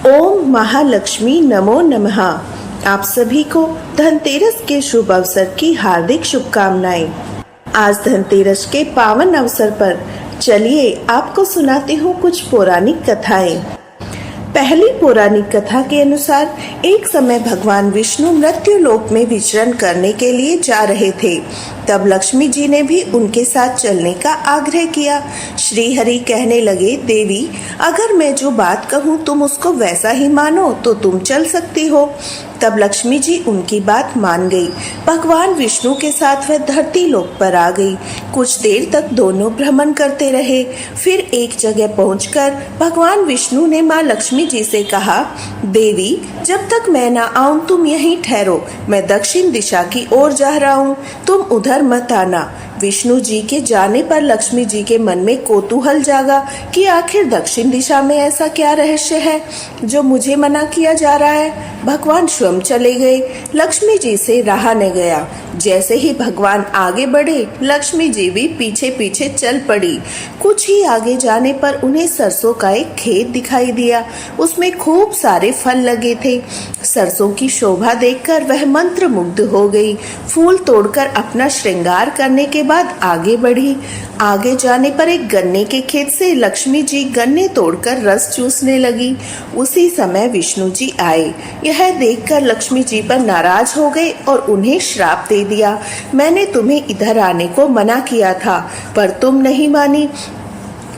ओम महालक्ष्मी नमो नमः। आप सभी को धनतेरस के शुभ अवसर की हार्दिक शुभकामनाएं। आज धनतेरस के पावन अवसर पर चलिए आपको सुनाती हूँ कुछ पौराणिक कथाएं। पहली पौराणिक कथा के अनुसार एक समय भगवान विष्णु मृत्यु लोक में विचरण करने के लिए जा रहे थे। तब लक्ष्मी जी ने भी उनके साथ चलने का आग्रह किया। श्री हरि कहने लगे, देवी, अगर मैं जो बात कहूँ तुम उसको वैसा ही मानो तो तुम चल सकती हो। तब लक्ष्मी जी उनकी बात मान गई। भगवान विष्णु के साथ वह धरती लोक पर आ गई। कुछ देर तक दोनों भ्रमण करते रहे। फिर एक जगह पहुंचकर भगवान विष्णु ने माँ लक्ष्मी जी से कहा, देवी, जब तक मैं ना आऊं तुम यहीं ठहरो। मैं दक्षिण दिशा की ओर जा रहा हूँ, तुम उधर मत आना। विष्णु जी के जाने पर लक्ष्मी जी के मन में कौतूहल जागा कि आखिर दक्षिण दिशा में ऐसा क्या रहस्य है जो मुझे मना किया जा रहा है। भगवान स्वयं चले गए। लक्ष्मी जी से रहा न गया। जैसे ही भगवान आगे बढ़े, लक्ष्मी जी भी पीछे पीछे चल पड़ी। कुछ ही आगे जाने पर उन्हें सरसों का एक खेत दिखाई दिया। उसमें खूब सारे फल लगे थे। सरसों की शोभा देखकर वह मंत्र मुग्ध हो गई। फूल तोड़कर अपना श्रृंगार करने के बाद आगे बढ़ी। आगे जाने पर एक गन्ने के खेत से लक्ष्मी जी गन्ने तोड़कर रस चूसने लगी। उसी समय विष्णु जी आए। यह देखकर लक्ष्मी जी पर नाराज हो गए और उन्हें श्राप दे दिया। मैंने तुम्हें इधर आने को मना किया था, पर तुम नहीं मानी।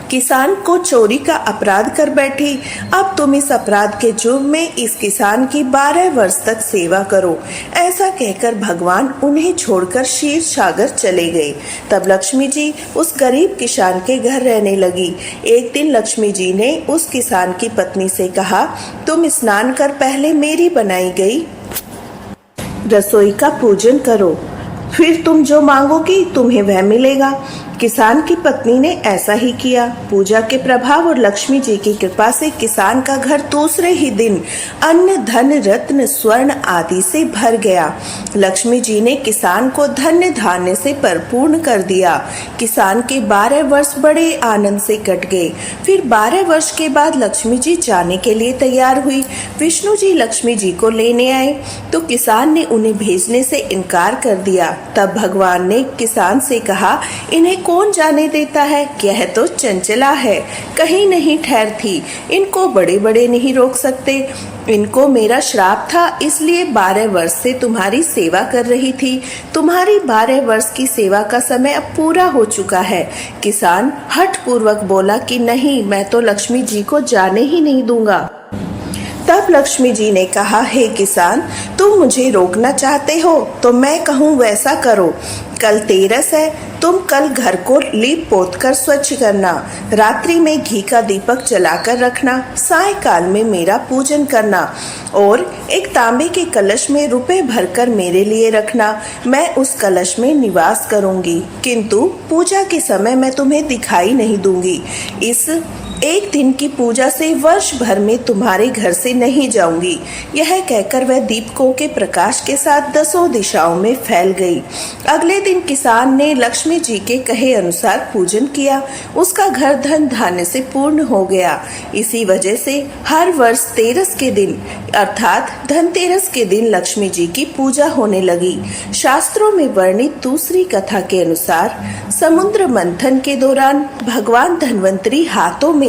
किसान को चोरी का अपराध कर बैठी। अब तुम इस अपराध के जुर्म में इस किसान की 12 वर्ष तक सेवा करो। ऐसा कहकर भगवान उन्हें छोड़कर क्षीर सागर चले गए। तब लक्ष्मी जी उस गरीब किसान के घर रहने लगी। एक दिन लक्ष्मी जी ने उस किसान की पत्नी से कहा, तुम स्नान कर पहले मेरी बनाई गई रसोई का पूजन करो, फिर तुम जो मांगोगी तुम्हें वह मिलेगा। किसान की पत्नी ने ऐसा ही किया। पूजा के प्रभाव और लक्ष्मी जी की कृपा से किसान का घर दूसरे ही दिन अन्न, धन, रत्न, स्वर्ण आदि से भर गया। लक्ष्मी जी ने किसान को धन्य धान्य से परिपूर्ण कर दिया। किसान के 12 वर्ष बड़े आनंद से कट गए। फिर 12 वर्ष के बाद लक्ष्मी जी जाने के लिए तैयार हुई। विष्णु जी लक्ष्मी जी को लेने आए तो किसान ने उन्हें भेजने से इनकार कर दिया। तब भगवान ने किसान से कहा, इन्हें कौन जाने देता है, यह तो चंचला है, कहीं नहीं ठहरती। इनको बड़े बड़े नहीं रोक सकते। इनको मेरा श्राप था, इसलिए 12 वर्ष से तुम्हारी सेवा कर रही थी। तुम्हारी 12 वर्ष की सेवा का समय अब पूरा हो चुका है। किसान हठ पूर्वक बोला कि नहीं, मैं तो लक्ष्मी जी को जाने ही नहीं दूंगा। तब लक्ष्मी जी ने कहा, हे किसान, तुम मुझे रोकना चाहते हो तो मैं कहूँ वैसा करो। कल तेरस है, तुम कल घर को लीप पोत कर स्वच्छ करना। रात्रि में घी का दीपक जलाकर रखना। सायकाल में मेरा पूजन करना और एक तांबे के कलश में रुपए भरकर मेरे लिए रखना। मैं उस कलश में निवास करूंगी, किंतु पूजा के समय मैं तुम्हें दिखाई नहीं दूंगी। इस एक दिन की पूजा से वर्ष भर में तुम्हारे घर से नहीं जाऊंगी। यह कहकर वह दीपकों के प्रकाश के साथ 10 दिशाओं में फैल गई। अगले दिन किसान ने लक्ष्मी जी के कहे अनुसार पूजन किया। उसका घर धन धान्य से पूर्ण हो गया। इसी वजह से हर वर्ष तेरस के दिन अर्थात धनतेरस के दिन लक्ष्मी जी की पूजा होने लगी। शास्त्रों में वर्णित दूसरी कथा के अनुसार समुद्र मंथन के दौरान भगवान धन्वंतरी हाथों में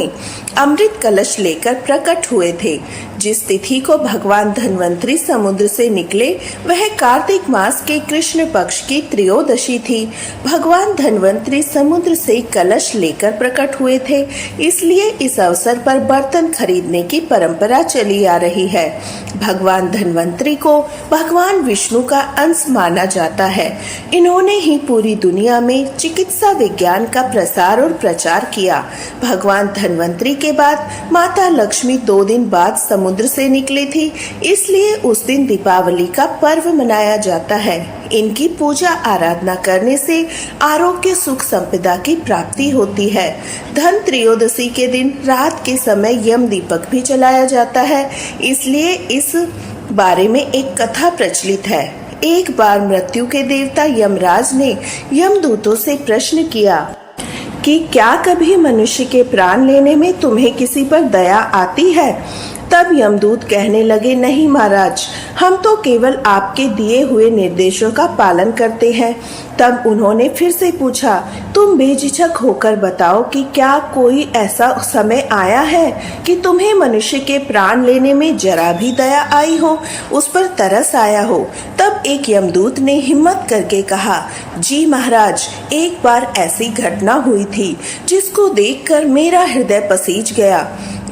अमृत कलश लेकर प्रकट हुए थे। जिस तिथि को भगवान धन्वंतरी समुद्र से निकले वह कार्तिक मास के कृष्ण पक्ष की त्रयोदशी थी। भगवान धन्वंतरी समुद्र से कलश लेकर प्रकट हुए थे, इसलिए इस अवसर पर बर्तन खरीदने की परंपरा चली आ रही है। भगवान धन्वंतरी को भगवान विष्णु का अंश माना जाता है। इन्होंने ही पूरी दुनिया में चिकित्सा विज्ञान का प्रसार और प्रचार किया। भगवान धन्वंतरी के बाद माता लक्ष्मी 2 दिन बाद समुद्र से निकली थी, इसलिए उस दिन दीपावली का पर्व मनाया जाता है। इनकी पूजा आराधना करने से आरोग्य, सुख, संपदा की प्राप्ति होती है। धन त्रयोदशी के दिन रात के समय यम दीपक भी जलाया जाता है, इसलिए इस बारे में एक कथा प्रचलित है। एक बार मृत्यु के देवता यमराज ने यमदूतों से प्रश्न किया कि क्या कभी मनुष्य के प्राण लेने में तुम्हें किसी पर दया आती है? तब यमदूत कहने लगे, नहीं महाराज, हम तो केवल आपके दिए हुए निर्देशों का पालन करते हैं। तब उन्होंने फिर से पूछा, तुम बेझिझक होकर बताओ कि क्या कोई ऐसा समय आया है कि तुम्हें मनुष्य के प्राण लेने में जरा भी दया आई हो, उस पर तरस आया हो। तब एक यमदूत ने हिम्मत करके कहा, जी महाराज, एक बार ऐसी घटना हुई थी जिसको देखकर मेरा हृदय पसीज गया।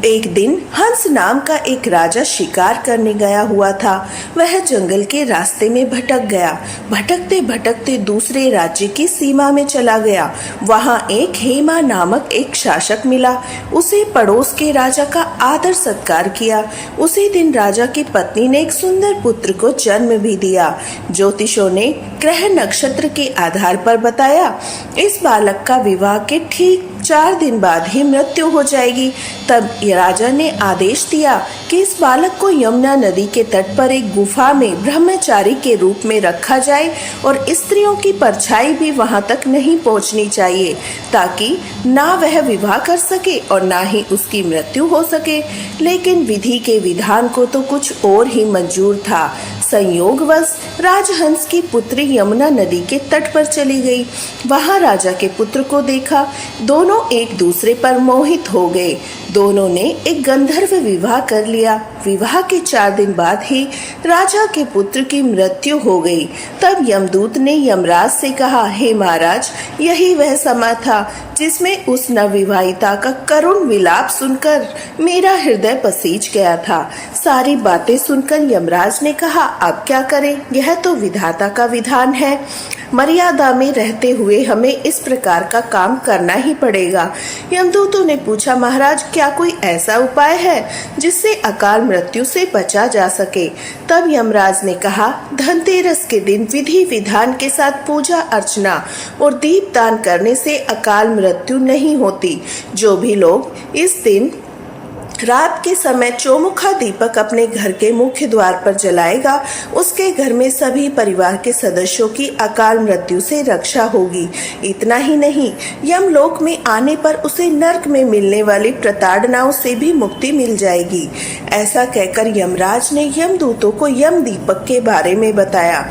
एक दिन हंस नाम का एक राजा शिकार करने गया हुआ था। वह जंगल के रास्ते में भटक गया। भटकते भटकते दूसरे राज्य की सीमा में चला गया। वहां एक हेमा नामक एक शासक मिला। उसे पड़ोस के राजा का आदर सत्कार किया। उसी दिन राजा की पत्नी ने एक सुंदर पुत्र को जन्म भी दिया। ज्योतिषों ने ग्रह नक्षत्र के आधार पर बताया, इस बालक का विवाह के ठीक 4 दिन बाद ही मृत्यु हो जाएगी। तब राजा ने आदेश दिया कि इस बालक को यमुना नदी के तट पर एक गुफा में ब्रह्मचारी के रूप में रखा जाए और स्त्रियों की परछाई भी वहां तक नहीं पहुंचनी चाहिए, ताकि ना वह विवाह कर सके और ना ही उसकी मृत्यु हो सके। लेकिन विधि के विधान को तो कुछ और ही मंजूर था। संयोगवश राजहंस की पुत्री यमुना नदी के तट पर चली गई। वहां राजा के पुत्र को देखा। दोनों एक दूसरे पर मोहित हो गए। दोनों ने एक गंधर्व विवाह कर लिया। विवाह के 4 दिन बाद ही राजा के पुत्र की मृत्यु हो गई। तब यमदूत ने यमराज से कहा, हे महाराज, यही वह समय था जिसमें उस नवविवाहिता का करुण विलाप सुनकर मेरा हृदय पसीज गया था। सारी बातें सुनकर यमराज ने कहा, अब क्या करें, यह तो विधाता का विधान है। मर्यादा में रहते हुए हमें इस प्रकार का काम करना ही पड़ेगा। यमदूतों ने पूछा, महाराज, क्या कोई ऐसा उपाय है जिससे अकाल मृत्यु से बचा जा सके? तब यमराज ने कहा, धनतेरस के दिन विधि विधान के साथ पूजा अर्चना और दीप दान करने से अकाल मृत्यु नहीं होती। जो भी लोग इस दिन रात के समय चौमुखा दीपक अपने घर के मुख्य द्वार पर जलाएगा, उसके घर में सभी परिवार के सदस्यों की अकाल मृत्यु से रक्षा होगी। इतना ही नहीं, यमलोक में आने पर उसे नरक में मिलने वाली प्रताड़नाओं से भी मुक्ति मिल जाएगी। ऐसा कहकर यमराज ने यमदूतों को यम दीपक के बारे में बताया।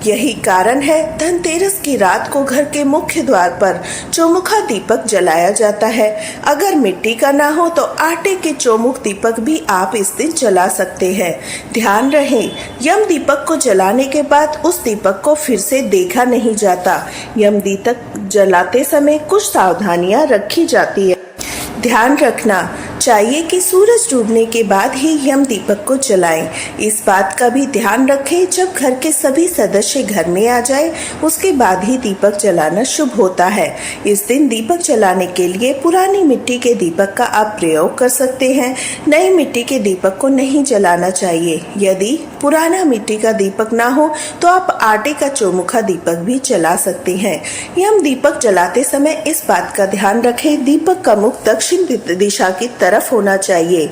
यही कारण है धनतेरस की रात को घर के मुख्य द्वार पर चौमुखा दीपक जलाया जाता है। अगर मिट्टी का ना हो तो आटे के चौमुख दीपक भी आप इस दिन जला सकते हैं। ध्यान रहे, यम दीपक को जलाने के बाद उस दीपक को फिर से देखा नहीं जाता। यम दीपक जलाते समय कुछ सावधानियां रखी जाती है। ध्यान रखना चाहिए कि सूरज डूबने के बाद ही यम दीपक को जलाएं। इस बात का भी ध्यान रखें, जब घर के सभी सदस्य घर में आ जाए उसके बाद ही दीपक जलाना शुभ होता है। इस दिन दीपक जलाने के लिए पुरानी मिट्टी के दीपक का आप प्रयोग कर सकते हैं। नई मिट्टी के दीपक को नहीं जलाना चाहिए। यदि पुराना मिट्टी का दीपक ना हो तो आप आटे का चौमुखा दीपक भी जला सकते हैं। यम दीपक जलाते समय इस बात का ध्यान रखें, दीपक का मुख दक्षिण दिशा की तरफ होना चाहिए।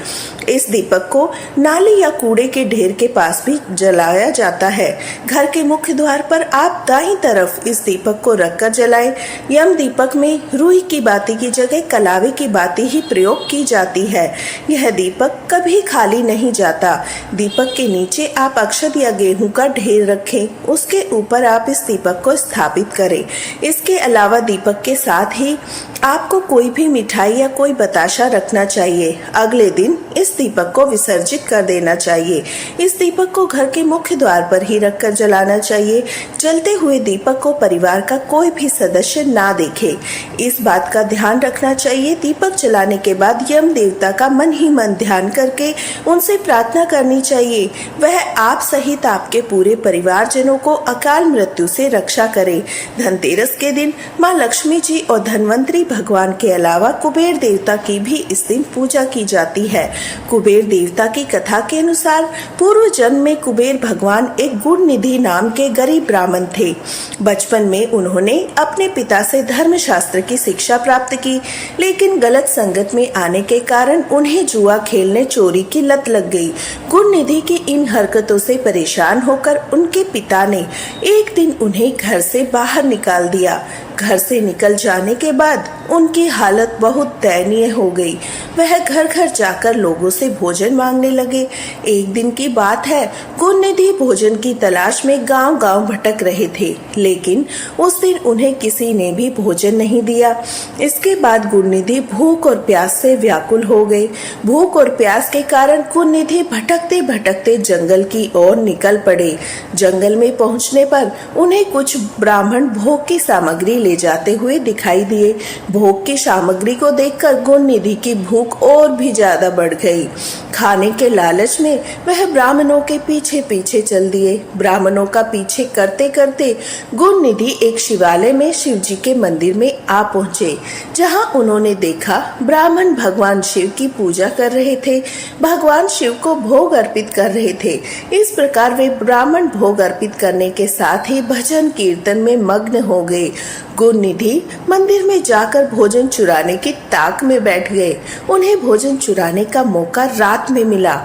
इस दीपक को नाली या कूड़े के ढेर के पास भी जलाया जाता है। घर के मुख्य द्वार पर आप दाईं तरफ इस दीपक को रखकर जलाएं। यम दीपक में रुई की बाती की जगह कलावे की बाती ही प्रयोग की जाती है। यह दीपक कभी खाली नहीं जाता। दीपक के नीचे आप अक्षत या गेहूं का ढेर रखें, उसके ऊपर आप इस दीपक को स्थापित करें। इसके अलावा दीपक के साथ ही आपको कोई भी मिठाई या कोई बताशा रखना चाहिए। अगले दिन इस दीपक को विसर्जित कर देना चाहिए। इस दीपक को घर के मुख्य द्वार पर ही रखकर जलाना चाहिए। जलते हुए दीपक को परिवार का कोई भी सदस्य ना देखे। इस बात का ध्यान रखना चाहिए, दीपक जलाने के बाद यम देवता का मन ही मन ध्यान करके उनसे प्रार्थना करनी चाहिए, वह आप सहित आपके पूरे परिवारजनों को अकाल मृत्यु से रक्षा करे। धनतेरस के दिन माँ लक्ष्मी जी और धनवंतरी भगवान के अलावा कुबेर देवता की भी इस दिन पूजा की जाती है। कुबेर देवता की कथा के अनुसार पूर्व जन्म में कुबेर भगवान एक गुण निधि नाम के गरीब ब्राह्मण थे। बचपन में उन्होंने अपने पिता से धर्मशास्त्र की शिक्षा प्राप्त की, लेकिन गलत संगत में आने के कारण उन्हें जुआ खेलने चोरी की लत लग गई। गुण निधि की इन हरकतों से परेशान होकर उनके पिता ने एक दिन उन्हें घर से बाहर निकाल दिया। घर से निकल जाने के बाद उनकी हालत बहुत दयनीय हो गई। वह घर घर जाकर लोगों से भोजन मांगने लगे। एक दिन की बात है, गुणनिधि भोजन की तलाश में गांव-गांव भटक रहे थे, लेकिन उस दिन उन्हें किसी ने भी भोजन नहीं दिया। इसके बाद गुणनिधि भूख और प्यास से व्याकुल हो गए। भूख और प्यास के कारण गुणनिधि भटकते भटकते जंगल की ओर निकल पड़े। जंगल में पहुंचने पर उन्हें कुछ ब्राह्मण भोग की सामग्री ले जाते हुए दिखाई दिए। भोग की सामग्री को देखकर गुणनिधि की भूख और भी ज्यादा बढ़ गई। खाने के लालच में वह ब्राह्मणों के पीछे पीछे चल दिए। ब्राह्मणों का पीछे करते करते गुणनिधि एक शिवालय में शिव जी के मंदिर में आ पहुंचे, जहां उन्होंने देखा ब्राह्मण भगवान शिव की पूजा कर रहे थे, भगवान शिव को भोग अर्पित कर रहे थे। इस प्रकार वे ब्राह्मण भोग अर्पित करने के साथ ही भजन कीर्तन में मग्न हो गए। गुणनिधि मंदिर में जाकर भोजन चुराने की ताक में बैठ गए। उन्हें भोजन चुराने का मौका रात में मिला।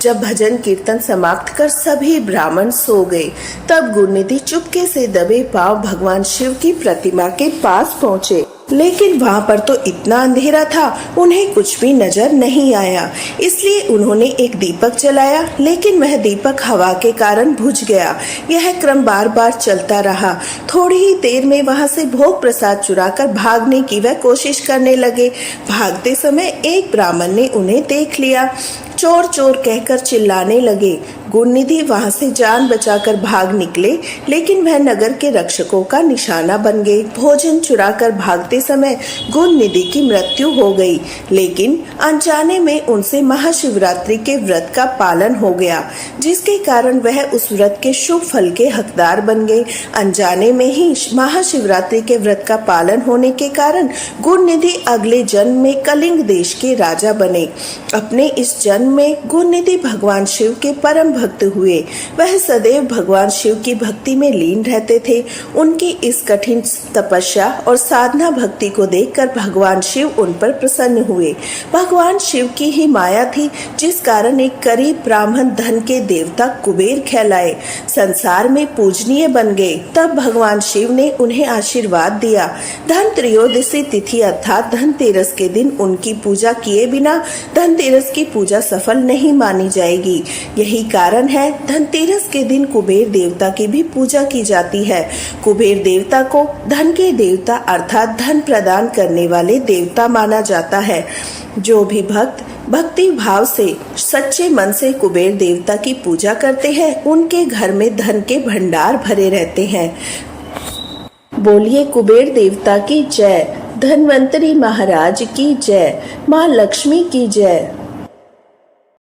जब भजन कीर्तन समाप्त कर सभी ब्राह्मण सो गए, तब गुणनिधि चुपके से दबे पांव भगवान शिव की प्रतिमा के पास पहुंचे, लेकिन वहां पर तो इतना अंधेरा था, उन्हें कुछ भी नजर नहीं आया। इसलिए उन्होंने एक दीपक जलाया, लेकिन वह दीपक हवा के कारण बुझ गया। यह क्रम बार बार चलता रहा। थोड़ी ही देर में वहां से भोग प्रसाद चुराकर भागने की वह कोशिश करने लगे। भागते समय एक ब्राह्मण ने उन्हें देख लिया। चोर चोर कहकर चिल्लाने लगे। गुणनिधि वहां से जान बचाकर भाग निकले, लेकिन वह नगर के रक्षकों का निशाना बन गए। भोजन चुराकर भागते समय गुणनिधि की मृत्यु हो गई, लेकिन अनजाने में उनसे महाशिवरात्रि के व्रत का पालन हो गया, जिसके कारण वह उस व्रत के शुभ फल के हकदार बन गए। अनजाने में ही महाशिवरात्रि के व्रत का पालन होने के कारण गुणनिधि अगले जन्म में कलिंग देश के राजा बने। अपने इस जन्म में गुणनिधि भगवान शिव के परम भक्त हुए। वह सदैव भगवान शिव की भक्ति में लीन रहते थे। उनकी इस कठिन तपस्या और साधना भक्ति को देखकर भगवान शिव उन पर प्रसन्न हुए। भगवान शिव की ही माया थी, जिस कारण एक गरीब ब्राह्मण धन के देवता कुबेर कहलाए संसार में पूजनीय बन गए। तब भगवान शिव ने उन्हें आशीर्वाद दिया। धन त्रयोदशी तिथि अर्थात धनतेरस के दिन उनकी पूजा किए बिना धनतेरस की पूजा सफल नहीं मानी जाएगी। यही कारण है धनतेरस के दिन कुबेर देवता की भी पूजा की जाती है। कुबेर देवता को धन के देवता अर्थात धन प्रदान करने वाले देवता माना जाता है। जो भी भक्त भक्ति भाव से सच्चे मन से कुबेर देवता की पूजा करते हैं, उनके घर में धन के भंडार भरे रहते हैं। बोलिए कुबेर देवता की जय, धन्वंतरी महाराज की जय, माँ लक्ष्मी की जय।